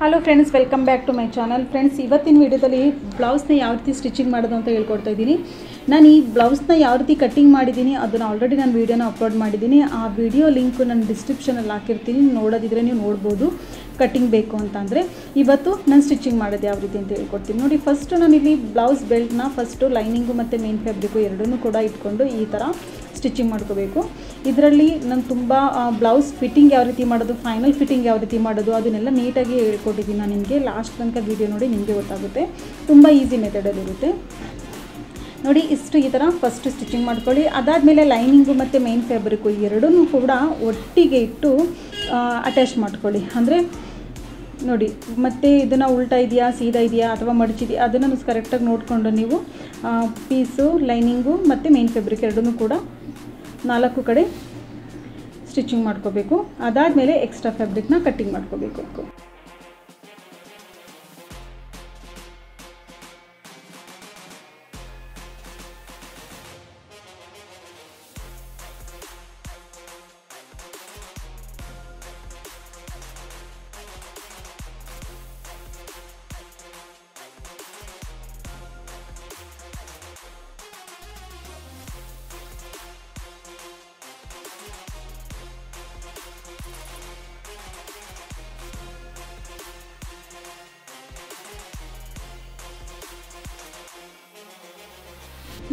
Hello friends, welcome back to my channel. Friends, ಇವತ್ತಿನ ವಿಡಿಯೋದಲ್ಲಿ ಬ್ಲೌಸ್ನ ಯಾವ ರೀತಿ ಸ್ಟಿಚಿಂಗ್ ಮಾಡೋದು ಅಂತ ಹೇಳ್ಕೊಡ್ತಾ ಇದ್ದೀನಿ. ನಾನು ಈ ಬ್ಲೌಸ್ನ ಯಾವ ರೀತಿ ಕಟ್ಟಿಂಗ್ ಮಾಡಿದ್ದೀನಿ ಅದನ್ನು ಆಲ್ರೆಡಿ ನಾನು ವೀಡಿಯೋನ ಅಪ್ಲೋಡ್ ಮಾಡಿದ್ದೀನಿ. ಆ ವಿಡಿಯೋ ಲಿಂಕು ನಾನು ಡಿಸ್ಕ್ರಿಪ್ಷನಲ್ಲಿ ಹಾಕಿರ್ತೀನಿ, ನೋಡೋದಿದ್ರೆ ನೀವು ನೋಡ್ಬೋದು. ಕಟ್ಟಿಂಗ್ ಬೇಕು ಅಂತಂದರೆ ಇವತ್ತು ನಾನು ಸ್ಟಿಚಿಂಗ್ ಮಾಡೋದು ಯಾವ ರೀತಿ ಅಂತ ಹೇಳ್ಕೊಡ್ತೀನಿ ನೋಡಿ. ಫಸ್ಟು ನಾನಿಲ್ಲಿ ಬ್ಲೌಸ್ ಬೆಲ್ಟ್ನ ಫಸ್ಟು ಲೈನಿಂಗು ಮತ್ತು ಮೇನ್ ಫ್ಯಾಬ್ರಿಕ್ಕು ಎರಡನ್ನೂ ಕೂಡ ಇಟ್ಕೊಂಡು ಈ ಥರ ಸ್ಟಿಚಿಂಗ್ ಮಾಡ್ಕೋಬೇಕು. ಇದರಲ್ಲಿ ನಾನು ತುಂಬ ಬ್ಲೌಸ್ ಫಿಟ್ಟಿಂಗ್ ಯಾವ ರೀತಿ ಮಾಡೋದು, ಫೈನಲ್ ಫಿಟ್ಟಿಂಗ್ ಯಾವ ರೀತಿ ಮಾಡೋದು ಅದನ್ನೆಲ್ಲ ನೀಟಾಗಿ ಹೇಳ್ಕೊಟ್ಟಿದ್ದೀನಿ ನಾನು ನಿಮಗೆ. ಲಾಸ್ಟ್ ತನಕ ವೀಡಿಯೋ ನೋಡಿ, ನಿಮಗೆ ಗೊತ್ತಾಗುತ್ತೆ. ತುಂಬ ಈಸಿ ಮೆಥಡಲ್ಲಿರುತ್ತೆ ನೋಡಿ. ಇಷ್ಟು ಈ ಥರ ಫಸ್ಟ್ ಸ್ಟಿಚಿಂಗ್ ಮಾಡ್ಕೊಳ್ಳಿ. ಅದಾದಮೇಲೆ ಲೈನಿಂಗು ಮತ್ತು ಮೇನ್ ಫ್ಯಾಬ್ರಿಕ್ಕು ಎರಡೂ ಕೂಡ ಒಟ್ಟಿಗೆ ಇಟ್ಟು ಅಟ್ಯಾಚ್ ಮಾಡ್ಕೊಳ್ಳಿ. ಅಂದರೆ ನೋಡಿ, ಮತ್ತು ಇದನ್ನು ಉಲ್ಟಾ ಇದೆಯಾ ಸೀದಾ ಇದೆಯಾ ಅಥವಾ ಮಡಚಿದೆಯಾ ಅದನ್ನು ಕರೆಕ್ಟಾಗಿ ನೋಡಿಕೊಂಡು ನೀವು ಪೀಸು ಲೈನಿಂಗು ಮತ್ತು ಮೇನ್ ಫ್ಯಾಬ್ರಿಕ್ ಎರಡೂ ಕೂಡ 4 ಕಡೆ ಸ್ಟಿಚಿಂಗ್ ಮಾಡ್ಕೋಬೇಕು. ಅದಾದಮೇಲೆ ಎಕ್ಸ್ಟ್ರಾ ಫ್ಯಾಬ್ರಿಕ್ನ ಕಟ್ಟಿಂಗ್ ಮಾಡ್ಕೋಬೇಕು.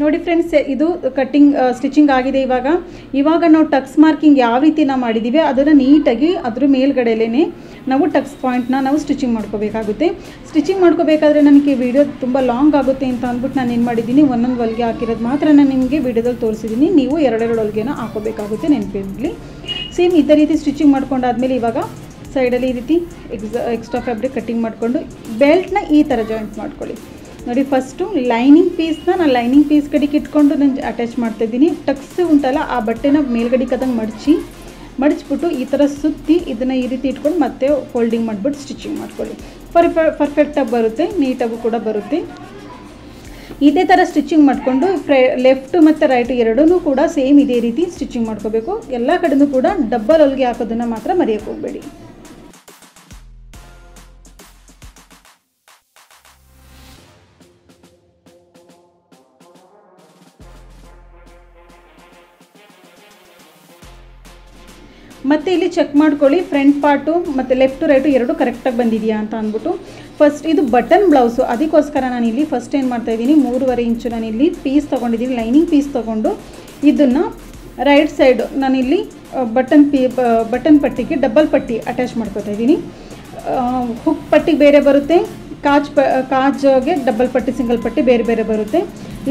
ನೋಡಿ ಫ್ರೆಂಡ್ಸ್, ಇದು ಕಟ್ಟಿಂಗ್ ಸ್ಟಿಚಿಂಗ್ ಆಗಿದೆ. ಇವಾಗ ನಾವು ಟಕ್ಸ್ ಮಾರ್ಕಿಂಗ್ ಯಾವ ರೀತಿ ನಾವು ಮಾಡಿದ್ದೀವಿ ಅದನ್ನು ನೀಟಾಗಿ ಅದ್ರ ಮೇಲ್ಗಡೆಲೇ ನಾವು ಟಕ್ಸ್ ಪಾಯಿಂಟ್ನ ನಾವು ಸ್ಟಿಚಿಂಗ್ ಮಾಡ್ಕೋಬೇಕಾಗುತ್ತೆ. ಸ್ಟಿಚಿಂಗ್ ಮಾಡ್ಕೋಬೇಕಾದ್ರೆ ನನಗೆ ವಿಡಿಯೋ ತುಂಬ ಲಾಂಗ್ ಆಗುತ್ತೆ ಅಂತ ಅಂದ್ಬಿಟ್ಟು ನಾನು ಏನು ಮಾಡಿದ್ದೀನಿ, ಒಂದೊಂದು ಹೊಲಿಗೆ ಹಾಕಿರೋದು ಮಾತ್ರ ನಾನು ನಿಮಗೆ ವಿಡಿಯೋದಲ್ಲಿ ತೋರಿಸಿದ್ದೀನಿ. ನೀವು ಎರಡೆರಡು ಹೊಲಿಗೆನ ಹಾಕೋಬೇಕಾಗುತ್ತೆ, ನೆನಪಿರಲಿ. ಸೇಮ್ ಇದೇ ರೀತಿ ಸ್ಟಿಚಿಂಗ್ ಮಾಡ್ಕೊಂಡಾದ್ಮೇಲೆ ಇವಾಗ ಸೈಡಲ್ಲಿ ಈ ರೀತಿ ಎಕ್ಸ್ಟ್ರಾ ಫ್ಯಾಬ್ರಿಕ್ ಕಟ್ಟಿಂಗ್ ಮಾಡಿಕೊಂಡು ಬೆಲ್ಟ್ನ ಈ ಥರ ಜಾಯಿಂಟ್ ಮಾಡ್ಕೊಳ್ಳಿ. ನೋಡಿ, ಫಸ್ಟು ಲೈನಿಂಗ್ ಪೀಸ್ನ ನಾನು ಲೈನಿಂಗ್ ಪೀಸ್ ಕಡೆಗೆ ಇಟ್ಕೊಂಡು ನಾನು ಅಟ್ಯಾಚ್ ಮಾಡ್ತಾಯಿದ್ದೀನಿ. ಟಕ್ಸ್ ಉಂಟಲ್ಲ ಆ ಬಟ್ಟೆನ ಮೇಲ್ಗಡೆ ಕದಂಗೆ ಮಡಚಿಬಿಟ್ಟು ಈ ಥರ ಸುತ್ತಿ ಇದನ್ನು ಈ ರೀತಿ ಇಟ್ಕೊಂಡು ಮತ್ತೆ ಫೋಲ್ಡಿಂಗ್ ಮಾಡಿಬಿಟ್ಟು ಸ್ಟಿಚಿಂಗ್ ಮಾಡ್ಕೊಳ್ಳಿ. ಪರ್ಫೆಕ್ಟಾಗಿ ಬರುತ್ತೆ, ನೀಟಾಗೂ ಕೂಡ ಬರುತ್ತೆ. ಇದೇ ಥರ ಸ್ಟಿಚಿಂಗ್ ಮಾಡಿಕೊಂಡು ಲೆಫ್ಟು ಮತ್ತು ರೈಟು ಎರಡೂ ಕೂಡ ಸೇಮ್ ಇದೇ ರೀತಿ ಸ್ಟಿಚಿಂಗ್ ಮಾಡ್ಕೋಬೇಕು. ಎಲ್ಲ ಕಡೆಯೂ ಕೂಡ ಡಬ್ಬಲ್ ಹೊಲಿಗೆ ಹಾಕೋದನ್ನು ಮಾತ್ರ ಮರೆಯೋಕ್ಕೆ ಹೋಗಬೇಡಿ. ಮತ್ತು ಇಲ್ಲಿ ಚೆಕ್ ಮಾಡ್ಕೊಳ್ಳಿ, ಫ್ರಂಟ್ ಪಾರ್ಟು ಮತ್ತು ಲೆಫ್ಟು ರೈಟು ಎರಡೂ ಕರೆಕ್ಟಾಗಿ ಬಂದಿದೆಯಾ ಅಂತ ಅಂದ್ಬಿಟ್ಟು. ಫಸ್ಟ್ ಇದು ಬಟನ್ ಬ್ಲೌಸು, ಅದಕ್ಕೋಸ್ಕರ ನಾನಿಲ್ಲಿ ಫಸ್ಟ್ ಏನು ಮಾಡ್ತಾಯಿದ್ದೀನಿ, 3.5 ಇಂಚು ನಾನಿಲ್ಲಿ ಪೀಸ್ ತೊಗೊಂಡಿದ್ದೀನಿ, ಲೈನಿಂಗ್ ಪೀಸ್ ತೊಗೊಂಡು ಇದನ್ನು ರೈಟ್ ಸೈಡು ನಾನಿಲ್ಲಿ ಬಟನ್ ಪಟ್ಟಿಗೆ ಡಬಲ್ ಪಟ್ಟಿ ಅಟ್ಯಾಚ್ ಮಾಡ್ಕೊತಾ ಇದ್ದೀನಿ. ಹುಕ್ ಪಟ್ಟಿಗೆ ಬೇರೆ ಬರುತ್ತೆ, ಕಾಜ್ಗೆ ಡಬಲ್ ಪಟ್ಟಿ ಸಿಂಗಲ್ ಪಟ್ಟಿ ಬೇರೆ ಬೇರೆ ಬರುತ್ತೆ.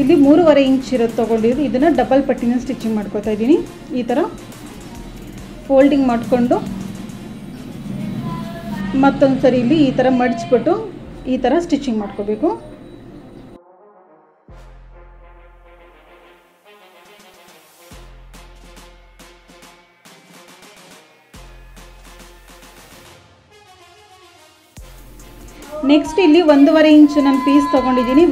ಇಲ್ಲಿ 3.5 ಇಂಚ್ ಇರೋದು ತೊಗೊಂಡಿದ್ದು ಇದನ್ನು ಡಬಲ್ ಪಟ್ಟಿನ ಸ್ಟಿಚಿಂಗ್ ಮಾಡ್ಕೊತಾ ಇದ್ದೀನಿ. ಈ ಥರ ಫೋಲ್ಡಿಂಗ್ ಮಾಡಿಕೊಂಡು ಮತ್ತೊಂದು ಸರಿ ಇಲ್ಲಿ ಈ ಥರ ಮಡಚಿಬಿಟ್ಟು ಈ ಥರ ಸ್ಟಿಚಿಂಗ್ ಮಾಡ್ಕೋಬೇಕು. ನೆಕ್ಸ್ಟ್ ಇಲ್ಲಿ 1.5 ಇಂಚ್ ನಾನು ಪೀಸ್ ತೊಗೊಂಡಿದ್ದೀನಿ.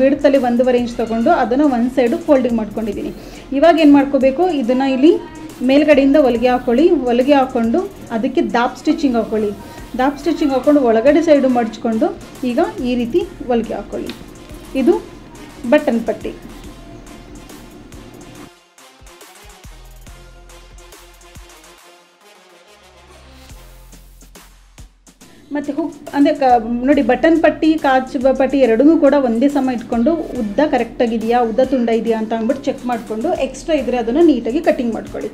ವಿಡ್ತಲ್ಲಿ 1.5 ಇಂಚ್ ತೊಗೊಂಡು ಅದನ್ನು ಒಂದು ಸೈಡು ಫೋಲ್ಡಿಂಗ್ ಮಾಡ್ಕೊಂಡಿದ್ದೀನಿ. ಇವಾಗ ಏನು ಮಾಡ್ಕೋಬೇಕು, ಇದನ್ನು ಇಲ್ಲಿ ಮೇಲ್ಗಡೆಯಿಂದ ಹೊಲಿಗೆ ಹಾಕ್ಕೊಂಡು ಅದಕ್ಕೆ ದಾಪ್ ಸ್ಟಿಚಿಂಗ್ ಹಾಕ್ಕೊಂಡು ಒಳಗಡೆ ಸೈಡು ಮಡ್ಚ್ಕೊಂಡು ಈಗ ಈ ರೀತಿ ಹೊಲಿಗೆ ಹಾಕ್ಕೊಳ್ಳಿ. ಇದು ಬಟನ್ ಪಟ್ಟಿ. ಮತ್ತು ಹುಕ್ ಅಂದರೆ ನೋಡಿ, ಬಟನ್ ಪಟ್ಟಿ ಪಟ್ಟಿ ಎರಡೂ ಕೂಡ ಒಂದೇ ಸಮ ಇಟ್ಕೊಂಡು ಉದ್ದ ಕರೆಕ್ಟಾಗಿದೆಯಾ, ಉದ್ದ ತುಂಡ ಇದೆಯಾ ಅಂತ ಅಂದ್ಬಿಟ್ಟು ಚೆಕ್ ಮಾಡಿಕೊಂಡು ಎಕ್ಸ್ಟ್ರಾ ಇದ್ದರೆ ಅದನ್ನು ನೀಟಾಗಿ ಕಟ್ಟಿಂಗ್ ಮಾಡ್ಕೊಳ್ಳಿ.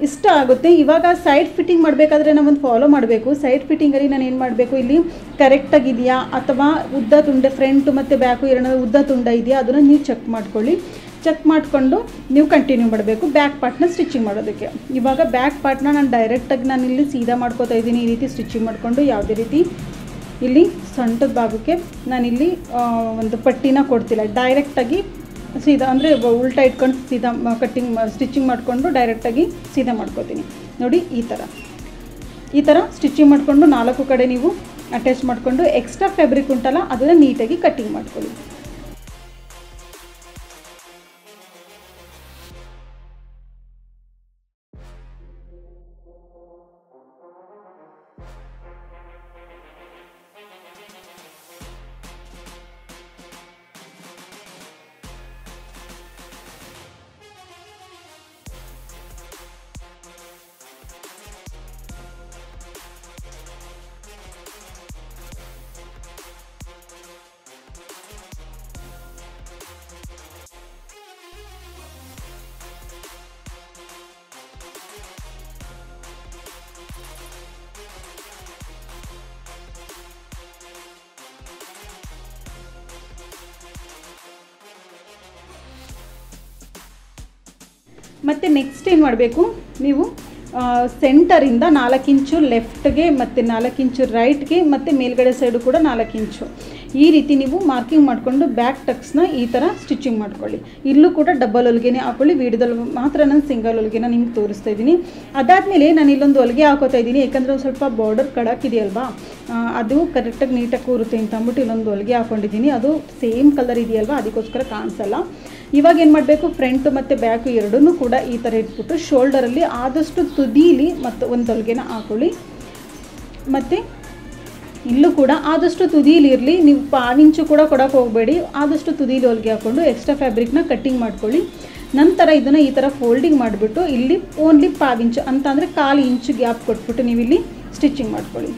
ಇಷ್ಟ ಆಗುತ್ತೆ. ಇವಾಗ ಸೈಡ್ ಫಿಟ್ಟಿಂಗ್ ಮಾಡಬೇಕಾದ್ರೆ ನಾವೊಂದು ಫಾಲೋ ಮಾಡಬೇಕು. ಸೈಡ್ ಫಿಟ್ಟಿಂಗಲ್ಲಿ ನಾನು ಏನು ಮಾಡಬೇಕು, ಇಲ್ಲಿ ಕರೆಕ್ಟಾಗಿದೆಯಾ ಅಥವಾ ಉದ್ದ ತುಂಡ ಫ್ರಂಟು ಮತ್ತು ಬ್ಯಾಕು ಎರಡೂ ಉದ್ದ ತುಂಡ ಇದೆಯಾ ಅದನ್ನು ನೀವು ಚೆಕ್ ಮಾಡ್ಕೊಳ್ಳಿ. ಚೆಕ್ ಮಾಡಿಕೊಂಡು ನೀವು ಕಂಟಿನ್ಯೂ ಮಾಡಬೇಕು ಬ್ಯಾಕ್ ಪಾರ್ಟ್ನ ಸ್ಟಿಚಿಂಗ್ ಮಾಡೋದಕ್ಕೆ. ಇವಾಗ ಬ್ಯಾಕ್ ಪಾರ್ಟ್ನ ನಾನು ಡೈರೆಕ್ಟಾಗಿ ನಾನಿಲ್ಲಿ ಸೀದಾ ಮಾಡ್ಕೋತಾ ಇದ್ದೀನಿ. ಈ ರೀತಿ ಸ್ಟಿಚಿಂಗ್ ಮಾಡಿಕೊಂಡು ಯಾವುದೇ ರೀತಿ ಇಲ್ಲಿ ಸೊಂಟದ ಭಾಗಕ್ಕೆ ನಾನಿಲ್ಲಿ ಒಂದು ಪಟ್ಟಿನ ಕೊಡ್ತಿಲ್ಲ, ಡೈರೆಕ್ಟಾಗಿ ಸೀದಾ ಅಂದರೆ ಉಲ್ಟಾ ಇಟ್ಕೊಂಡು ಸೀದಾ ಸ್ಟಿಚಿಂಗ್ ಮಾಡಿಕೊಂಡು ಡೈರೆಕ್ಟಾಗಿ ಸೀದಾ ಮಾಡ್ಕೋತೀನಿ. ನೋಡಿ, ಈ ಥರ ಸ್ಟಿಚಿಂಗ್ ಮಾಡಿಕೊಂಡು 4 ಕಡೆ ನೀವು ಅಟ್ಯಾಚ್ ಮಾಡಿಕೊಂಡು ಎಕ್ಸ್ಟ್ರಾ ಫ್ಯಾಬ್ರಿಕ್ ಉಂಟಲ್ಲ ಅದನ್ನು ನೀಟಾಗಿ ಕಟ್ಟಿಂಗ್ ಮಾಡ್ಕೊಳ್ಳಿ. ಮತ್ತು ನೆಕ್ಸ್ಟ್ ಏನು ಮಾಡಬೇಕು, ನೀವು ಸೆಂಟರಿಂದ 4 ಇಂಚು ಲೆಫ್ಟ್ಗೆ ಮತ್ತು 4 ಇಂಚು ರೈಟ್ಗೆ ಮತ್ತು ಮೇಲ್ಗಡೆ ಸೈಡು ಕೂಡ 4 ಇಂಚು ಈ ರೀತಿ ನೀವು ಮಾರ್ಕಿಂಗ್ ಮಾಡಿಕೊಂಡು ಬ್ಯಾಕ್ ಟಕ್ಸ್ನ ಈ ಥರ ಸ್ಟಿಚಿಂಗ್ ಮಾಡ್ಕೊಳ್ಳಿ. ಇಲ್ಲೂ ಕೂಡ ಡಬಲ್ ಹೊಲಿಗೆನೇ ಹಾಕೊಳ್ಳಿ. ವಿಡಿಯೋದಲ್ಲಿ ಮಾತ್ರ ನಾನು ಸಿಂಗಲ್ ಹೊಲಿಗೆನ ನಿಮ್ಗೆ ತೋರಿಸ್ತಾ ಇದ್ದೀನಿ. ಅದಾದಮೇಲೆ ನಾನು ಇಲ್ಲೊಂದು ಹೊಲಿಗೆ ಹಾಕೋತಾ ಇದ್ದೀನಿ, ಯಾಕಂದರೆ ಸ್ವಲ್ಪ ಬಾರ್ಡರ್ ಕಡಕ್ ಇದೆಯಲ್ವಾ, ಅದು ಕರೆಕ್ಟಾಗಿ ನೀಟಾಗಿ ಕೂರುತ್ತೆ ಅಂತ ಅಂದ್ಬಿಟ್ಟು ಇಲ್ಲೊಂದು ಹೊಲಿಗೆ ಹಾಕ್ಕೊಂಡಿದ್ದೀನಿ. ಅದು ಸೇಮ್ ಕಲರ್ ಇದೆಯಲ್ವಾ, ಅದಕ್ಕೋಸ್ಕರ ಕಾಣಿಸಲ್ಲ. ಇವಾಗ ಏನು ಮಾಡಬೇಕು, ಫ್ರಂಟ್ ಮತ್ತು ಬ್ಯಾಕು ಎರಡನ್ನೂ ಕೂಡ ಈ ಥರ ಇಟ್ಬಿಟ್ಟು ಶೋಲ್ಡರಲ್ಲಿ ಆದಷ್ಟು ತುದೀಲಿ ಮತ್ತು ಒಂದು ಹೊಲಿಗೆನ ಹಾಕೊಳ್ಳಿ. ಮತ್ತು ಇಲ್ಲೂ ಕೂಡ ಆದಷ್ಟು ತುದೀಲಿ ಇರಲಿ, ನೀವು 1 ಇಂಚು ಕೂಡ ಕೊಡೋಕೆ ಹೋಗಬೇಡಿ. ಆದಷ್ಟು ತುದೀಲಿ ಹೊಲಿಗೆ ಹಾಕ್ಕೊಂಡು ಎಕ್ಸ್ಟ್ರಾ ಫ್ಯಾಬ್ರಿಕ್ನ ಕಟ್ಟಿಂಗ್ ಮಾಡ್ಕೊಳ್ಳಿ. ನಂತರ ಇದನ್ನು ಈ ಥರ ಫೋಲ್ಡಿಂಗ್ ಮಾಡಿಬಿಟ್ಟು ಇಲ್ಲಿ ಓನ್ಲಿ 1/2 ಇಂಚು ಅಂತ ಅಂದರೆ 1/4 ಇಂಚು ಗ್ಯಾಪ್ ಕೊಟ್ಬಿಟ್ಟು ನೀವು ಇಲ್ಲಿ ಸ್ಟಿಚಿಂಗ್ ಮಾಡ್ಕೊಳ್ಳಿ.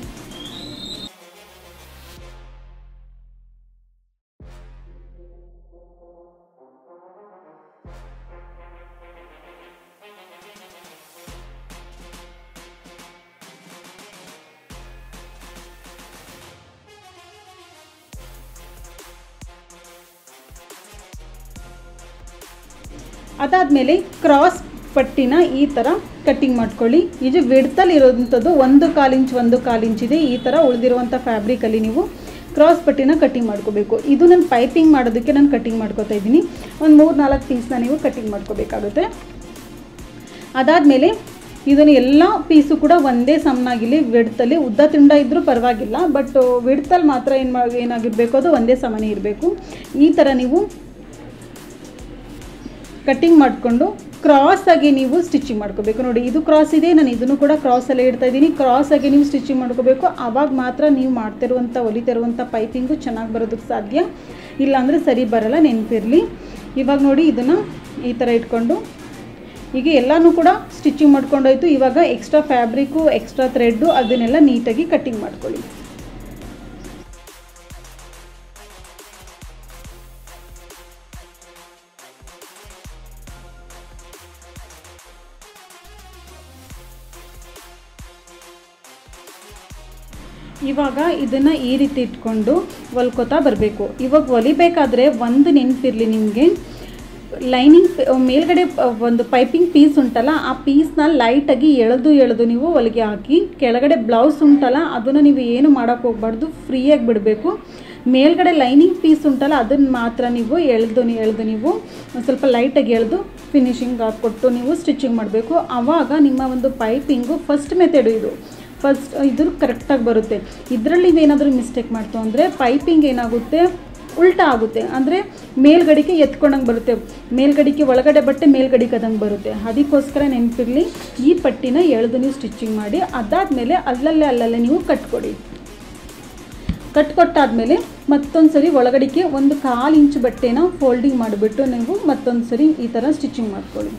ಅದಾದಮೇಲೆ ಕ್ರಾಸ್ ಪಟ್ಟಿನ ಈ ಥರ ಕಟ್ಟಿಂಗ್ ಮಾಡ್ಕೊಳ್ಳಿ. ಇದು ವಿಡ್ತಲ್ಲಿ ಇರೋವಂಥದ್ದು 1/4 ಇಂಚ್ 1/4 ಇಂಚ್ ಇದೆ. ಈ ಥರ ಉಳಿದಿರುವಂಥ ಫ್ಯಾಬ್ರಿಕಲ್ಲಿ ನೀವು ಕ್ರಾಸ್ ಪಟ್ಟಿನ ಕಟ್ಟಿಂಗ್ ಮಾಡ್ಕೋಬೇಕು. ಇದು ನಾನು ಪೈಪಿಂಗ್ ಮಾಡೋದಕ್ಕೆ ನಾನು ಕಟ್ಟಿಂಗ್ ಮಾಡ್ಕೋತಾ ಇದ್ದೀನಿ. ಒಂದು 3-4 ಪೀಸ್ನ ನೀವು ಕಟ್ಟಿಂಗ್ ಮಾಡ್ಕೋಬೇಕಾಗುತ್ತೆ. ಅದಾದಮೇಲೆ ಇದನ್ನು ಎಲ್ಲ ಪೀಸು ಕೂಡ ಒಂದೇ ಸಮನಾಗಿರಲಿ. ವಿಡ್ತಲ್ಲಿ ಉದ್ದ ತಿಂಡ ಇದ್ದರೂ ಪರವಾಗಿಲ್ಲ, ಬಟ್ ವಿಡ್ತಲ್ಲಿ ಮಾತ್ರ ಏನಾಗಿರಬೇಕು, ಅದು ಒಂದೇ ಸಮನೇ ಇರಬೇಕು. ಈ ಥರ ನೀವು ಕಟ್ಟಿಂಗ್ ಮಾಡಿಕೊಂಡು ಕ್ರಾಸಾಗಿ ನೀವು ಸ್ಟಿಚಿಂಗ್ ಮಾಡ್ಕೋಬೇಕು. ನೋಡಿ, ಇದು ಕ್ರಾಸ್ ಇದೆ, ನಾನು ಇದನ್ನು ಕೂಡ ಕ್ರಾಸಲ್ಲೇ ಇಡ್ತಾ ಇದ್ದೀನಿ. ಕ್ರಾಸಾಗಿ ನೀವು ಸ್ಟಿಚಿಂಗ್ ಮಾಡ್ಕೋಬೇಕು. ಆವಾಗ ಮಾತ್ರ ನೀವು ಹೊಲಿತಿರುವಂಥ ಪೈಪಿಂಗು ಚೆನ್ನಾಗಿ ಬರೋದಕ್ಕೆ ಸಾಧ್ಯ, ಇಲ್ಲಾಂದರೆ ಸರಿ ಬರಲ್ಲ, ನೆನಪಿರಲಿ. ಇವಾಗ ನೋಡಿ, ಇದನ್ನು ಈ ಥರ ಇಟ್ಕೊಂಡು ಈಗ ಎಲ್ಲನೂ ಕೂಡ ಸ್ಟಿಚಿಂಗ್ ಮಾಡ್ಕೊಂಡೋಯ್ತು. ಇವಾಗ ಎಕ್ಸ್ಟ್ರಾ ಫ್ಯಾಬ್ರಿಕ್ಕು, ಎಕ್ಸ್ಟ್ರಾ ಥ್ರೆಡ್ಡು ಅದನ್ನೆಲ್ಲ ನೀಟಾಗಿ ಕಟ್ಟಿಂಗ್ ಮಾಡ್ಕೊಳ್ಳಿ. ಇವಾಗ ಇದನ್ನು ಈ ರೀತಿ ಇಟ್ಕೊಂಡು ಹೊಲ್ಕೋತಾ ಬರಬೇಕು. ಇವಾಗ ಹೊಲಿಬೇಕಾದ್ರೆ ಒಂದು ನೆನಪಿರಲಿ ನಿಮಗೆ, ಲೈನಿಂಗ್ ಮೇಲ್ಗಡೆ ಒಂದು ಪೈಪಿಂಗ್ ಪೀಸ್ ಉಂಟಲ್ಲ, ಆ ಪೀಸ್ನ ಲೈಟಾಗಿ ಎಳೆದು ನೀವು ಹೊಲಿಗೆ ಹಾಕಿ, ಕೆಳಗಡೆ ಬ್ಲೌಸ್ ಉಂಟಲ್ಲ ಅದನ್ನು ನೀವು ಏನು ಮಾಡೋಕ್ಕೆ ಹೋಗ್ಬಾರ್ದು, ಫ್ರೀಯಾಗಿ ಬಿಡಬೇಕು. ಮೇಲ್ಗಡೆ ಲೈನಿಂಗ್ ಪೀಸ್ ಉಂಟಲ್ಲ ಅದನ್ನು ಮಾತ್ರ ನೀವು ಎಳೆದು ನೀವು ಸ್ವಲ್ಪ ಲೈಟಾಗಿ ಎಳೆದು ಫಿನಿಶಿಂಗ್ ಹಾಕ್ಕೊಟ್ಟು ನೀವು ಸ್ಟಿಚಿಂಗ್ ಮಾಡಬೇಕು. ಆವಾಗ ನಿಮ್ಮ ಒಂದು ಪೈಪಿಂಗು ಫಸ್ಟ್ ಮೆಥಡು ಇದು ಕರೆಕ್ಟಾಗಿ ಬರುತ್ತೆ. ಇದರಲ್ಲಿ ನೀವೇನಾದರೂ ಮಿಸ್ಟೇಕ್ ಮಾಡ್ತು ಅಂದರೆ ಪೈಪಿಂಗ್ ಏನಾಗುತ್ತೆ, ಉಲ್ಟಾ ಆಗುತ್ತೆ. ಅಂದರೆ ಮೇಲ್ಗಡೆಗೆ ಎತ್ಕೊಂಡಂಗೆ ಬರುತ್ತೆ, ಮೇಲ್ಗಡೆಗೆ ಒಳಗಡೆ ಬಟ್ಟೆ ಮೇಲ್ಗಡೆಗೆ ಅದಂಗೆ ಬರುತ್ತೆ. ಅದಕ್ಕೋಸ್ಕರ ನೆನಪಿರಲಿ, ಈ ಪಟ್ಟಿನ ಎಳೆದು ನೀವು ಸ್ಟಿಚಿಂಗ್ ಮಾಡಿ. ಅದಾದಮೇಲೆ ಅಲ್ಲಲ್ಲೇ ನೀವು ಕಟ್ಕೊಟ್ಟಾದಮೇಲೆ ಮತ್ತೊಂದು ಸರಿ ಒಳಗಡೆಗೆ 1/4 ಇಂಚು ಬಟ್ಟೆನ ಫೋಲ್ಡಿಂಗ್ ಮಾಡಿಬಿಟ್ಟು ನೀವು ಮತ್ತೊಂದು ಸರಿ ಈ ಥರ ಸ್ಟಿಚಿಂಗ್ ಮಾಡ್ಕೊಳ್ಳಿ.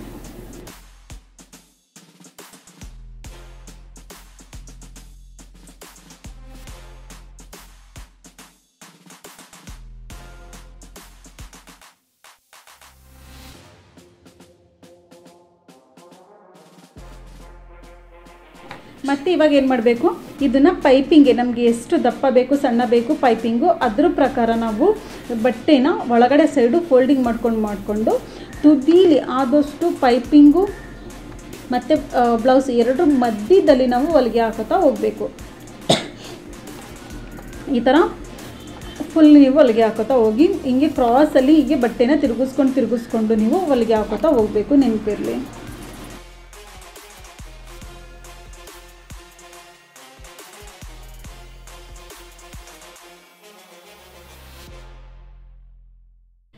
ಮತ್ತು ಇವಾಗ ಏನು ಮಾಡಬೇಕು, ಇದನ್ನು ಪೈಪಿಂಗ್ಗೆ ನಮಗೆ ಎಷ್ಟು ದಪ್ಪ ಬೇಕು, ಸಣ್ಣ ಬೇಕು ಪೈಪಿಂಗು, ಅದ್ರ ಪ್ರಕಾರ ನಾವು ಬಟ್ಟೆನ ಒಳಗಡೆ ಸೈಡು ಫೋಲ್ಡಿಂಗ್ ಮಾಡಿಕೊಂಡು ತುದೀಲಿ ಆದಷ್ಟು ಪೈಪಿಂಗು ಮತ್ತು ಬ್ಲೌಸ್ ಎರಡು ಮಧ್ಯದಲ್ಲಿ ನಾವು ಹೊಲಿಗೆ ಹಾಕೋತಾ ಹೋಗಬೇಕು. ಈ ಥರ ಫುಲ್ ನೀವು ಹೊಲಿಗೆ ಹಾಕೋತಾ ಹೋಗಿ, ಹಿಂಗೆ ಕ್ರಾಸಲ್ಲಿ ಹೀಗೆ ಬಟ್ಟೆನ ತಿರುಗಿಸ್ಕೊಂಡು ನೀವು ಹೊಲಿಗೆ ಹಾಕೋತಾ ಹೋಗಬೇಕು, ನೆನಪಿರಲಿ.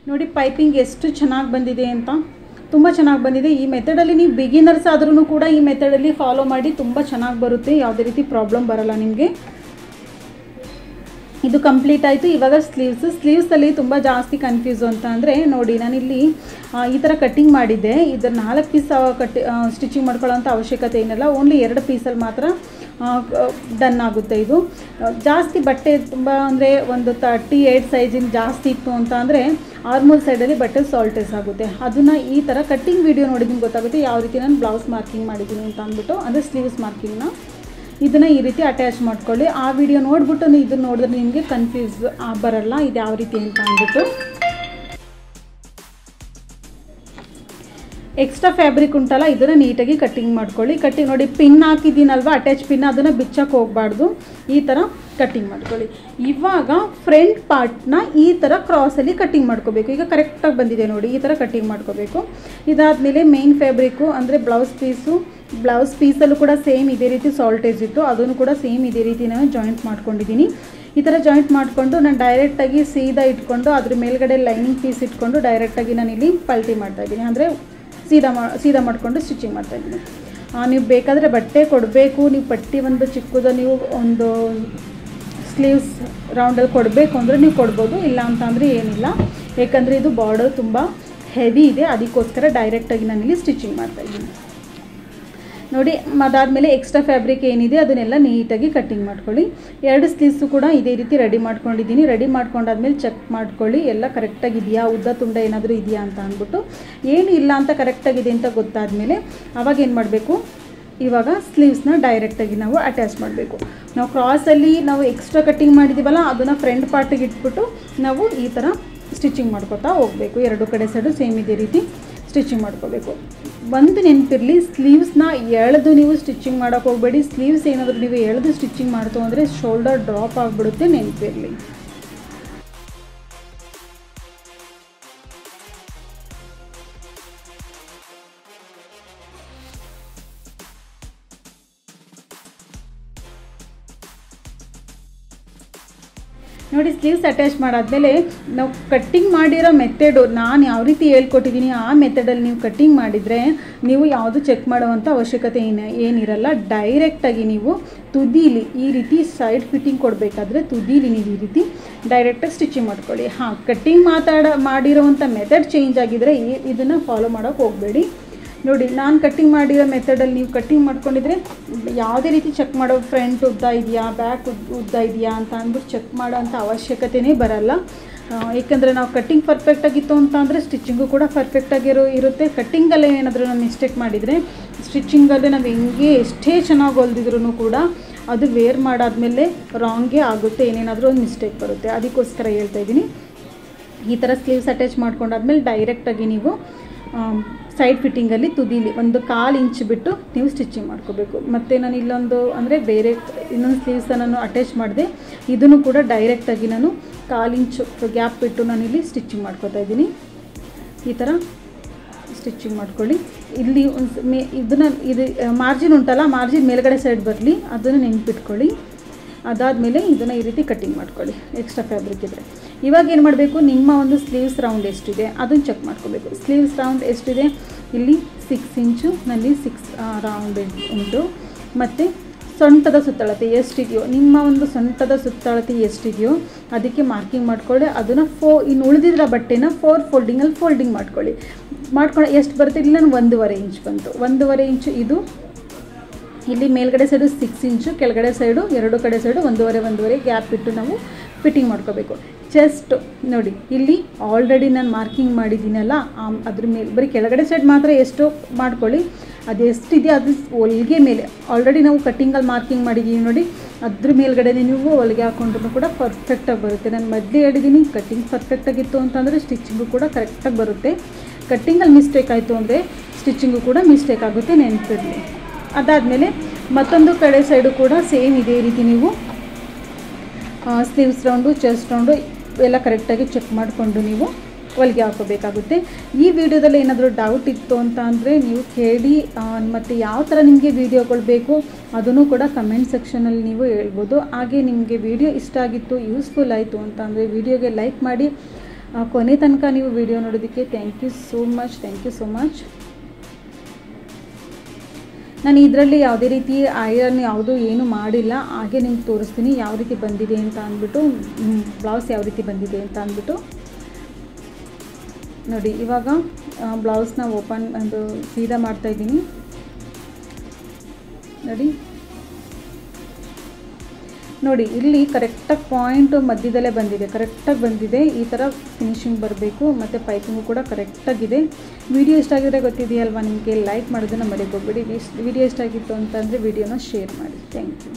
ನೋಡಿ ಪೈಪಿಂಗ್ ಎಷ್ಟು ಚೆನ್ನಾಗಿ ಬಂದಿದೆ ಅಂತ, ತುಂಬ ಚೆನ್ನಾಗಿ ಬಂದಿದೆ. ಈ ಮೆಥಡಲ್ಲಿ ನೀವು ಬಿಗಿನರ್ಸ್ ಆದ್ರೂ ಕೂಡ ಈ ಮೆಥಡಲ್ಲಿ ಫಾಲೋ ಮಾಡಿ, ತುಂಬ ಚೆನ್ನಾಗಿ ಬರುತ್ತೆ, ಯಾವುದೇ ರೀತಿ ಪ್ರಾಬ್ಲಮ್ ಬರಲ್ಲ ನಿಮಗೆ. ಇದು ಕಂಪ್ಲೀಟ್ ಆಯಿತು. ಇವಾಗ ಸ್ಲೀವ್ಸಲ್ಲಿ ತುಂಬ ಜಾಸ್ತಿ ಕನ್ಫ್ಯೂಸು ಅಂತ ಅಂದರೆ ನೋಡಿ, ನಾನಿಲ್ಲಿ ಈ ಥರ ಕಟ್ಟಿಂಗ್ ಮಾಡಿದ್ದೆ. ಇದರ 4 ಪೀಸ್ ಸ್ಟಿಚಿಂಗ್ ಮಾಡ್ಕೊಳ್ಳೋಂಥ ಅವಶ್ಯಕತೆ ಏನಿಲ್ಲ, ಓನ್ಲಿ 2 ಪೀಸಲ್ಲಿ ಮಾತ್ರ ಡನ್ ಆಗುತ್ತೆ. ಇದು ಜಾಸ್ತಿ ಬಟ್ಟೆ ತುಂಬ ಅಂದರೆ ಒಂದು 38 ಸೈಜಿನ ಜಾಸ್ತಿ ಇತ್ತು ಅಂತ ಅಂದರೆ ಆರ್ಮೋಲ್ ಸೈಡಲ್ಲಿ ಬಟ್ಟೆ ಸಾಲ್ಟೇಸ್ ಆಗುತ್ತೆ. ಅದನ್ನು ಈ ಥರ ಕಟ್ಟಿಂಗ್ ವಿಡಿಯೋ ನೋಡಿದ್ರೆ ನಿಮ್ಗೆ ಗೊತ್ತಾಗುತ್ತೆ ಯಾವ ರೀತಿ ನಾನು ಬ್ಲೌಸ್ ಮಾರ್ಕಿಂಗ್ ಮಾಡಿದ್ದೀನಿ ಅಂತ ಅಂದ್ಬಿಟ್ಟು, ಅಂದರೆ ಸ್ಲೀವ್ಸ್ ಮಾರ್ಕಿಂಗ್ನ ಇದನ್ನು ಈ ರೀತಿ ಅಟ್ಯಾಚ್ ಮಾಡ್ಕೊಳ್ಳಿ. ಆ ವಿಡಿಯೋ ನೋಡಿಬಿಟ್ಟು ಇದನ್ನು ನೋಡಿದ್ರೆ ನಿಮಗೆ ಕನ್ಫ್ಯೂಸ್ ಬರಲ್ಲ ಇದು ಯಾವ ರೀತಿ ಅಂತ ಅಂದ್ಬಿಟ್ಟು. ಎಕ್ಸ್ಟ್ರಾ ಫ್ಯಾಬ್ರಿಕ್ ಉಂಟಲ್ಲ ಇದನ್ನು ನೀಟಾಗಿ ಕಟ್ಟಿಂಗ್ ಮಾಡ್ಕೊಳ್ಳಿ. ಕಟ್ಟಿಂಗ್ ನೋಡಿ, ಪಿನ್ ಹಾಕಿದ್ದೀನಲ್ವ, ಅಟ್ಯಾಚ್ ಪಿನ್, ಅದನ್ನು ಬಿಚ್ಚಕ್ಕೆ ಹೋಗಬಾರ್ದು. ಈ ಥರ ಕಟ್ಟಿಂಗ್ ಮಾಡ್ಕೊಳ್ಳಿ. ಇವಾಗ ಫ್ರಂಟ್ ಪಾರ್ಟ್ನ ಈ ಥರ ಕ್ರಾಸಲ್ಲಿ ಕಟ್ಟಿಂಗ್ ಮಾಡ್ಕೋಬೇಕು. ಈಗ ಕರೆಕ್ಟಾಗಿ ಬಂದಿದೆ ನೋಡಿ, ಈ ಥರ ಕಟ್ಟಿಂಗ್ ಮಾಡ್ಕೋಬೇಕು. ಇದಾದಮೇಲೆ ಮೇನ್ ಫ್ಯಾಬ್ರಿಕ್ಕು ಅಂದರೆ ಬ್ಲೌಸ್ ಪೀಸಲ್ಲೂ ಕೂಡ ಸೇಮ್ ಇದೇ ರೀತಿ ಸಾಲ್ಟೇಜ್ ಇತ್ತು, ಅದನ್ನು ಕೂಡ ಸೇಮ್ ಇದೇ ರೀತಿ ನಾನು ಜಾಯಿಂಟ್ ಮಾಡ್ಕೊಂಡಿದ್ದೀನಿ. ಈ ಥರ ಜಾಯಿಂಟ್ ಮಾಡಿಕೊಂಡು ನಾನು ಡೈರೆಕ್ಟಾಗಿ ಸೀದಾ ಇಟ್ಕೊಂಡು ಅದ್ರ ಮೇಲ್ಗಡೆ ಲೈನಿಂಗ್ ಪೀಸ್ ಇಟ್ಕೊಂಡು ಡೈರೆಕ್ಟಾಗಿ ನಾನಿಲ್ಲಿ ಪಲ್ಟಿ ಮಾಡ್ತಾಯಿದ್ದೀನಿ. ಅಂದರೆ ಸೀದಾ ಮಾಡಿಕೊಂಡು ಸ್ಟಿಚಿಂಗ್ ಮಾಡ್ತಾಯಿದ್ದೀನಿ. ನೀವು ಬೇಕಾದರೆ ಬಟ್ಟೆ ಕೊಡಬೇಕು, ನೀವು ಪಟ್ಟಿ ಒಂದು ಚಿಕ್ಕದ ನೀವು ಒಂದು ಸ್ಲೀವ್ಸ್ ರೌಂಡಲ್ಲಿ ಕೊಡಬೇಕು ಅಂದರೆ ನೀವು ಕೊಡ್ಬೋದು, ಇಲ್ಲ ಅಂತಂದರೆ ಏನಿಲ್ಲ. ಯಾಕಂದರೆ ಇದು ಬಾರ್ಡರ್ ತುಂಬ ಹೆವಿ ಇದೆ, ಅದಕ್ಕೋಸ್ಕರ ಡೈರೆಕ್ಟಾಗಿ ನಾನಿಲ್ಲಿ ಸ್ಟಿಚಿಂಗ್ ಮಾಡ್ತಾಯಿದ್ದೀನಿ ನೋಡಿ. ಅದಾದಮೇಲೆ ಎಕ್ಸ್ಟ್ರಾ ಫ್ಯಾಬ್ರಿಕ್ ಏನಿದೆ ಅದನ್ನೆಲ್ಲ ನೀಟಾಗಿ ಕಟ್ಟಿಂಗ್ ಮಾಡ್ಕೊಳ್ಳಿ. 2 ಸ್ಲೀವ್ಸು ಕೂಡ ಇದೇ ರೀತಿ ರೆಡಿ ಮಾಡ್ಕೊಂಡಿದ್ದೀನಿ. ರೆಡಿ ಮಾಡ್ಕೊಂಡಾದ್ಮೇಲೆ ಚೆಕ್ ಮಾಡ್ಕೊಳ್ಳಿ ಎಲ್ಲ ಕರೆಕ್ಟಾಗಿದೆಯಾ, ಉದ್ದ ತುಂಡ ಏನಾದರೂ ಇದೆಯಾ ಅಂತ ಅಂದ್ಬಿಟ್ಟು. ಏನು ಇಲ್ಲ ಅಂತ ಕರೆಕ್ಟಾಗಿದೆ ಅಂತ ಗೊತ್ತಾದಮೇಲೆ ಅವಾಗ ಏನು ಮಾಡಬೇಕು, ಇವಾಗ ಸ್ಲೀವ್ಸ್ನ ಡೈರೆಕ್ಟಾಗಿ ನಾವು ಅಟ್ಯಾಚ್ ಮಾಡಬೇಕು. ನಾವು ಕ್ರಾಸಲ್ಲಿ ನಾವು ಎಕ್ಸ್ಟ್ರಾ ಕಟ್ಟಿಂಗ್ ಮಾಡಿದ್ದೀವಲ್ಲ ಅದನ್ನು ಫ್ರಂಟ್ ಪಾರ್ಟಿಗೆ ಇಟ್ಬಿಟ್ಟು ನಾವು ಈ ಥರ ಸ್ಟಿಚಿಂಗ್ ಮಾಡ್ಕೊತಾ ಹೋಗಬೇಕು. 2 ಕಡೆ ಸೈಡು ಸೇಮ್ ಇದೇ ರೀತಿ ಸ್ಟಿಚಿಂಗ್ ಮಾಡ್ಕೋಬೇಕು. ಒಂದು ನೆನಪಿರಲಿ, ಸ್ಲೀವ್ಸ್ನ ಎಳೆದು ನೀವು ಸ್ಟಿಚಿಂಗ್ ಮಾಡೋಕ್ಕೆ ಹೋಗಬೇಡಿ. ಸ್ಲೀವ್ಸ್ ಏನಾದರೂ ನೀವು ಎಳೆದು ಸ್ಟಿಚಿಂಗ್ ಮಾಡ್ತು ಅಂದರೆ ಶೋಲ್ಡರ್ ಡ್ರಾಪ್ ಆಗಿಬಿಡುತ್ತೆ, ನೆನಪಿರಲಿ. ನೋಡಿ, ಸ್ಲೀವ್ಸ್ ಅಟ್ಯಾಚ್ ಮಾಡಾದಮೇಲೆ ನಾವು ಕಟ್ಟಿಂಗ್ ಮಾಡಿರೋ ಮೆಥಡು ನಾನು ಯಾವ ರೀತಿ ಹೇಳ್ಕೊಟ್ಟಿದ್ದೀನಿ ಆ ಮೆಥಡಲ್ಲಿ ನೀವು ಕಟ್ಟಿಂಗ್ ಮಾಡಿದರೆ ನೀವು ಯಾವುದು ಚೆಕ್ ಮಾಡುವಂಥ ಅವಶ್ಯಕತೆ ಏನಿರಲ್ಲ. ಡೈರೆಕ್ಟಾಗಿ ನೀವು ತುದೀಲಿ ಈ ರೀತಿ ಸೈಡ್ ಫಿಟ್ಟಿಂಗ್ ಕೊಡಬೇಕಾದ್ರೆ ತುದೀಲಿ ನೀವು ಈ ರೀತಿ ಡೈರೆಕ್ಟಾಗಿ ಸ್ಟಿಚಿಂಗ್ ಮಾಡ್ಕೊಳ್ಳಿ. ಕಟ್ಟಿಂಗ್ ಮಾಡಿರೋವಂಥ ಮೆಥಡ್ ಚೇಂಜ್ ಆಗಿದ್ದರೆ ಇದನ್ನು ಫಾಲೋ ಮಾಡೋಕ್ಕೆ ಹೋಗಬೇಡಿ. ನೋಡಿ, ನಾನು ಕಟ್ಟಿಂಗ್ ಮಾಡಿರೋ ಮೆಥಡಲ್ಲಿ ನೀವು ಕಟ್ಟಿಂಗ್ ಮಾಡ್ಕೊಂಡಿದ್ರೆ ಯಾವುದೇ ರೀತಿ ಚೆಕ್ ಮಾಡೋ ಫ್ರಂಟ್ ಉದ್ದ ಇದೆಯಾ, ಬ್ಯಾಕ್ ಉದ್ದ ಇದೆಯಾ ಅಂತ ಅಂದ್ಬಿಟ್ಟು ಚೆಕ್ ಮಾಡೋ ಅಂಥ ಅವಶ್ಯಕತೆಯೇ ಬರಲ್ಲ. ಏಕೆಂದರೆ ನಾವು ಕಟ್ಟಿಂಗ್ ಪರ್ಫೆಕ್ಟಾಗಿತ್ತು ಅಂತ ಅಂದರೆ ಸ್ಟಿಚಿಂಗು ಕೂಡ ಇರುತ್ತೆ. ಕಟ್ಟಿಂಗಲ್ಲೇ ಏನಾದರೂ ನಾವು ಮಿಸ್ಟೇಕ್ ಮಾಡಿದರೆ ಸ್ಟಿಚಿಂಗಲ್ಲೇ ನಾವು ಹೆಂಗೆ ಎಷ್ಟೇ ಚೆನ್ನಾಗಿ ಹೊಲ್ದಿದ್ರೂ ಕೂಡ ಅದು ವೇರ್ ಮಾಡಾದಮೇಲೆ ರಾಂಗೇ ಆಗುತ್ತೆ, ಏನೇನಾದರೂ ಒಂದು ಮಿಸ್ಟೇಕ್ ಬರುತ್ತೆ. ಅದಕ್ಕೋಸ್ಕರ ಹೇಳ್ತಾಯಿದ್ದೀನಿ. ಈ ಥರ ಸ್ಲೀವ್ಸ್ ಅಟ್ಯಾಚ್ ಮಾಡ್ಕೊಂಡಾದ್ಮೇಲೆ ಡೈರೆಕ್ಟಾಗಿ ನೀವು ಸೈಡ್ ಫಿಟ್ಟಿಂಗಲ್ಲಿ ತುದೀಲಿ 1/4 ಇಂಚ್ ಬಿಟ್ಟು ನೀವು ಸ್ಟಿಚಿಂಗ್ ಮಾಡ್ಕೋಬೇಕು. ಮತ್ತು ನಾನು ಇಲ್ಲೊಂದು ಅಂದರೆ ಬೇರೆ ಇನ್ನೊಂದು ಸ್ಲೀವ್ಸನ್ನು ನಾನು ಅಟ್ಯಾಚ್ ಮಾಡಿದೆ, ಇದನ್ನು ಕೂಡ ಡೈರೆಕ್ಟಾಗಿ ನಾನು 1/4 ಇಂಚ್ ಗ್ಯಾಪ್ ಬಿಟ್ಟು ನಾನಿಲ್ಲಿ ಸ್ಟಿಚಿಂಗ್ ಮಾಡ್ಕೋತಾ ಇದ್ದೀನಿ. ಈ ಥರ ಸ್ಟಿಚಿಂಗ್ ಮಾಡ್ಕೊಳ್ಳಿ. ಇಲ್ಲಿ ಇದು ಮಾರ್ಜಿನ್ ಉಂಟಲ್ಲ, ಮಾರ್ಜಿನ್ ಮೇಲ್ಗಡೆ ಸೈಡ್ ಬರಲಿ, ಅದನ್ನು ನೆನ್ಪಿಟ್ಕೊಳ್ಳಿ. ಅದಾದಮೇಲೆ ಇದನ್ನು ಈ ರೀತಿ ಕಟ್ಟಿಂಗ್ ಮಾಡ್ಕೊಳ್ಳಿ ಎಕ್ಸ್ಟ್ರಾ ಫ್ಯಾಬ್ರಿಕ್ ಇದ್ದರೆ. ಇವಾಗ ಏನು ಮಾಡಬೇಕು, ನಿಮ್ಮ ಒಂದು ಸ್ಲೀವ್ಸ್ ರೌಂಡ್ ಎಷ್ಟಿದೆ ಅದನ್ನು ಚೆಕ್ ಮಾಡ್ಕೋಬೇಕು. ಸ್ಲೀವ್ಸ್ ರೌಂಡ್ ಎಷ್ಟಿದೆ, ಇಲ್ಲಿ 6 ಇಂಚು ನಲ್ಲಿ 6 ರೌಂಡ್ ಉಂಟು. ಮತ್ತು ಸೊಂಟದ ಸುತ್ತಳತೆ ಎಷ್ಟಿದೆಯೋ, ನಿಮ್ಮ ಒಂದು ಸೊಂಟದ ಸುತ್ತಳತೆ ಎಷ್ಟಿದೆಯೋ ಅದಕ್ಕೆ ಮಾರ್ಕಿಂಗ್ ಮಾಡ್ಕೊಳ್ಳಿ. ಅದನ್ನು ಇನ್ನು ಉಳಿದಿರೋ ಬಟ್ಟೆನ 4 ಫೋಲ್ಡಿಂಗಲ್ಲಿ ಫೋಲ್ಡಿಂಗ್ ಮಾಡ್ಕೊಳ್ಳಿ. ಎಷ್ಟು ಬರುತ್ತೆ, ಇಲ್ಲಿ ನಾನು 1.5 ಇಂಚ್ ಬಂತು. 1.5 ಇಂಚು ಇದು. ಇಲ್ಲಿ ಮೇಲ್ಗಡೆ ಸೈಡು 6 ಇಂಚು, ಕೆಳಗಡೆ ಸೈಡು 2 ಕಡೆ ಸೈಡು 1.5 ಗ್ಯಾಪ್ ಇಟ್ಟು ನಾವು ಫಿಟ್ಟಿಂಗ್ ಮಾಡ್ಕೋಬೇಕು. ಚೆಸ್ಟ್ ನೋಡಿ, ಇಲ್ಲಿ ಆಲ್ರೆಡಿ ನಾನು ಮಾರ್ಕಿಂಗ್ ಮಾಡಿದ್ದೀನಲ್ಲ, ಅದ್ರ ಮೇಲೆ ಬರೀ ಕೆಳಗಡೆ ಸೈಡ್ ಮಾತ್ರ ಎಷ್ಟು ಮಾಡ್ಕೊಳ್ಳಿ. ಅದು ಎಷ್ಟಿದೆ ಅದು ಹೊಲಿಗೆ ಮೇಲೆ ಆಲ್ರೆಡಿ ನಾವು ಕಟ್ಟಿಂಗಲ್ಲಿ ಮಾರ್ಕಿಂಗ್ ಮಾಡಿದ್ದೀವಿ ನೋಡಿ, ಅದ್ರ ಮೇಲ್ಗಡೆ ನೀವು ಹೊಲಿಗೆ ಹಾಕೊಂಡ್ರೂ ಕೂಡ ಪರ್ಫೆಕ್ಟಾಗಿ ಬರುತ್ತೆ. ನಾನು ಮೊದಲೇ ಹೇಳಿದ್ದೀನಿ, ಕಟ್ಟಿಂಗ್ ಪರ್ಫೆಕ್ಟಾಗಿತ್ತು ಅಂತಂದರೆ ಸ್ಟಿಚಿಂಗು ಕೂಡ ಕರೆಕ್ಟಾಗಿ ಬರುತ್ತೆ. ಕಟ್ಟಿಂಗಲ್ಲಿ ಮಿಸ್ಟೇಕ್ ಆಯಿತು ಅಂದರೆ ಸ್ಟಿಚಿಂಗು ಕೂಡ ಮಿಸ್ಟೇಕ್ ಆಗುತ್ತೆ, ನೆನಪಿರಲಿ. ಅದಾದಮೇಲೆ ಮತ್ತೊಂದು ಕಡೆ ಸೈಡು ಕೂಡ ಸೇಮ್ ಇದೇ ರೀತಿ ನೀವು ಸ್ಲೀವ್ಸ್ ರೌಂಡು, ಚೆಸ್ಟ್ ರೌಂಡು ಎಲ್ಲ ಕರೆಕ್ಟಾಗಿ ಚೆಕ್ ಮಾಡಿಕೊಂಡು ನೀವು ಹೊಲಿಗೆ ಹಾಕೋಬೇಕಾಗುತ್ತೆ. ಈ ವಿಡಿಯೋದಲ್ಲಿ ಏನಾದರೂ ಡೌಟ್ ಇತ್ತು ಅಂತ ಅಂದರೆ ನೀವು ಕೇಳಿ, ಮತ್ತು ಯಾವ ಥರ ನಿಮಗೆ ವೀಡಿಯೋಗಳು ಬೇಕು ಅದನ್ನು ಕೂಡ ಕಮೆಂಟ್ ಸೆಕ್ಷನಲ್ಲಿ ನೀವು ಹೇಳ್ಬೋದು. ಹಾಗೆ ನಿಮಗೆ ವಿಡಿಯೋ ಇಷ್ಟ ಆಗಿತ್ತು, ಯೂಸ್ಫುಲ್ ಆಯಿತು ಅಂತ ಅಂದರೆ ವಿಡಿಯೋಗೆ ಲೈಕ್ ಮಾಡಿ. ಕೊನೆ ತನಕ ನೀವು ವಿಡಿಯೋ ನೋಡೋದಕ್ಕೆ ಥ್ಯಾಂಕ್ ಯು ಸೋ ಮಚ್. ನಾನು ಇದರಲ್ಲಿ ಯಾವುದೇ ರೀತಿ ಐರನ್ ಏನು ಮಾಡಿಲ್ಲ, ಹಾಗೆ ನಿಮ್ಗೆ ತೋರಿಸ್ತೀನಿ ಯಾವ ರೀತಿ ಬಂದಿದೆ ಅಂತ ಅಂದ್ಬಿಟ್ಟು, ಬ್ಲೌಸ್ ಯಾವ ರೀತಿ ಬಂದಿದೆ ಅಂತ ಅಂದ್ಬಿಟ್ಟು. ನೋಡಿ, ಇವಾಗ ಬ್ಲೌಸ್ನ ಸೀದಾ ಮಾಡ್ತಾಯಿದ್ದೀನಿ ನೋಡಿ. ಇಲ್ಲಿ ಕರೆಕ್ಟಾಗಿ ಪಾಯಿಂಟು ಮಧ್ಯದಲ್ಲೇ ಬಂದಿದೆ, ಕರೆಕ್ಟಾಗಿ ಬಂದಿದೆ. ಈ ಥರ ಫಿನಿಶಿಂಗ್ ಬರಬೇಕು, ಮತ್ತು ಪೈಪಿಂಗು ಕೂಡ ಕರೆಕ್ಟಾಗಿದೆ. ವಿಡಿಯೋ ಇಷ್ಟ ಆಗಿದ್ರೆ ಗೊತ್ತಿದೆಯಲ್ವಾ ನಿಮಗೆ, ಲೈಕ್ ಮಾಡೋದನ್ನು ಮರೆಯೋಕೆ ಹೋಗಬೇಡಿ. ವಿಡಿಯೋ ಇಷ್ಟ ಆಗಿತ್ತು ಅಂತಂದರೆ ವಿಡಿಯೋನ ಶೇರ್ ಮಾಡಿ. Thank you.